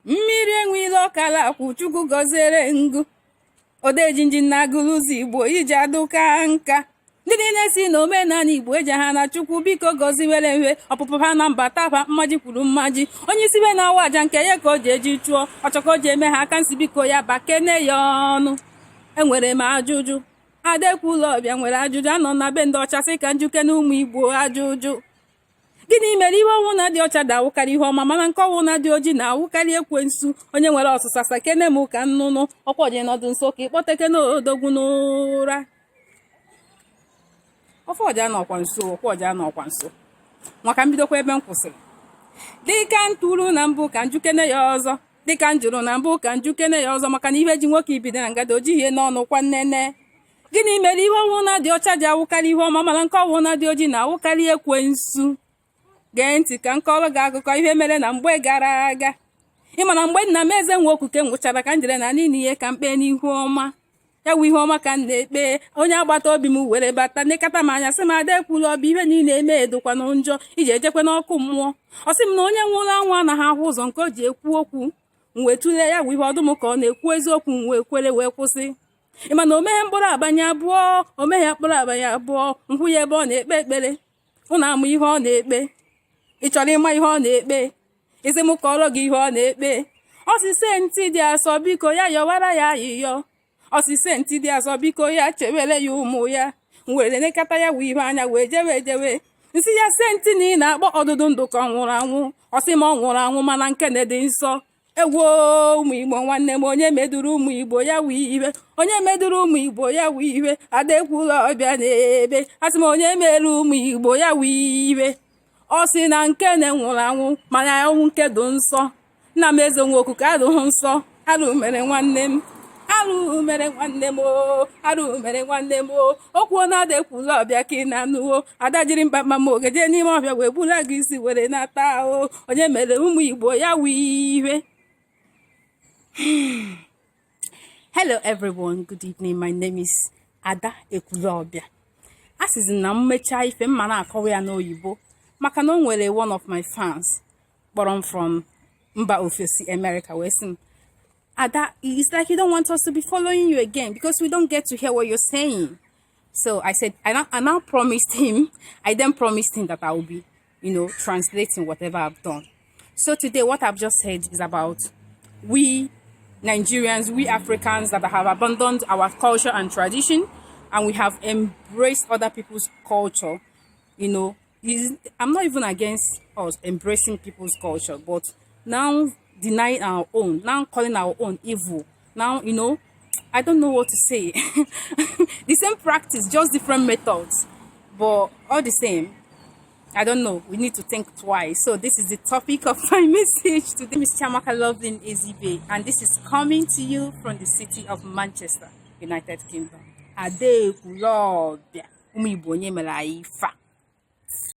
mmiri enwile ọkala akwụ Chukwu gọziere ngụ odejinji na-agụlụzi Igbo iji adụka nka ndị niile si na omenala Igbo eji ha na Chukwu biko gọziwere nwe ọpụpụ ha na mbata ha mmaji kwuru mmaji onye isi be na-awa aja nke ya ka o ji eji chụọ ọchọkọ o ji eme ha aka nsi biko ya bakene ya ọnụ enwere m ajụjụ Ada Ekwulobia nwere ajụjụ anọ na be ndị ọcha sị ka njuke na ụmụ Igbo ajụjụ gịnị mere ihe ọnwụ na dị ọcha da-awụkarị ihe ọma mana nke ọnwụ na dị oji na-awụkarị ekwensu onye nwere ọsụsa sakene m ka nnụnụ ọkwọje nọdụ nso ka ịkpọteke n'odogwu n'ụra ofe ọja nọkwa nso ọkwọja nọkwa nso maka mbidokwa ebe m kwụsịrị dịka ntụrụ na mbụ ka njukene ya ọzọ dịka njụrụ na mbụ ka njukene ya ọzọ maka na ihe ji nwoke ibido na ngada oji ihe n'ọnụ kwa nnene gịnị mere ihe ọnwụ na dị ọcha ji awụkarị ihe ọma mana nke ọnwụ na dị oji na-awụkarị ekwensu gee ntị ka nkọrọ gị akụkọ ihe mere na mgbe gara aga ịma na mgbe nna m eze nwe okuke nwụchara ka m jere na niile ihe ka mkpe n'ihu ọma ya wụ ihe ọma ka m na-ekpe onye agbata obi m were bata nekata m anya sị m Ada Ekwulobia ihe niile eme edokwana njọ iji ejekwe n'ọkụ mmụọ ọ sị m na onye nwụrụ anwụ anaghị ahụ ụzọ nke o ji ekwu okwu m wee tụlee ya wụ ihe ọdụm ka ọ na-ekwu eziokwu m wee kwere wee kwụsị ịma na omeghe mkpụrụ abanye abụọ omeghe mkpụrụ abanye abụọ nkwụ ya ebe ọ na-ekpe ekpere ụnụ amụ ihe ọ na-ekpe ị chọrọ ịma ihe ọ na-ekpe isi m kọrọ gị ihe ọ na-ekpe ọsịse ntị dị asọ biko ya yọwara ya ayịyọ ọsịse ntị dị asọ biko ya chewere ya ụmụ ya were nekata ya wee ihe anya wee jewe nsị ya senti na ị na-akpọ ọdụdụ ndụ ka ọ nwụrụ anwụ ọsị ma ọ nwụrụ anwụ mana nke na-dị nsọ egwo ụmụ Igbo nwanne m onye meduru ụmụ Igbo ya wee iwe onye meduru ụmụ Igbo ya wee iwe Ada Ekwulobia na-ebe asị m onye mere ụmụ Igbo ya wee iwe ọ sị na nke na-enwụrụ anwụ mana ọnwụ nke dị nsọ nna m eze nwe okuke arụghị nsọ arụ mere nwanne m arụ mere nwanne m arụ mere nwanne m okwuo na Ada Ekwulobia ka ị na-anụwo ada jiri mkpakpa m ogeje n'ime ọbịa wee buru gị isi were nata ahụ onye mere ụmụ Igbo ya wee iwe. Hello everyone, good evening. My name is Ada Ekwulobia. Asịzi na mmecha ife mma na-akọwa ya n'oyibo maka na o nwere one of my fans kpọrọ m from mba ofesi America wee sị m Ada, it's like you don't want us to be following you again because we don't get to hear what you're saying. So I said, I now promised him, I then promised him that I will be, translating whatever I've done. So today what I've just said is about we Nigerians, we Africans that have abandoned our culture and tradition and we have embraced other people's culture. I'm not even against us embracing people's culture, but now denying our own, now calling our own evil. Now, I don't know what to say. The same practice, just different methods, but all the same. I don't know. We need to think twice. So this is the topic of my message today. Miss Chamaka Loving Ezibe, and this is coming to you from the city of Manchester, United Kingdom. Ada Ekwulobia, Umi Bonye Melaifa.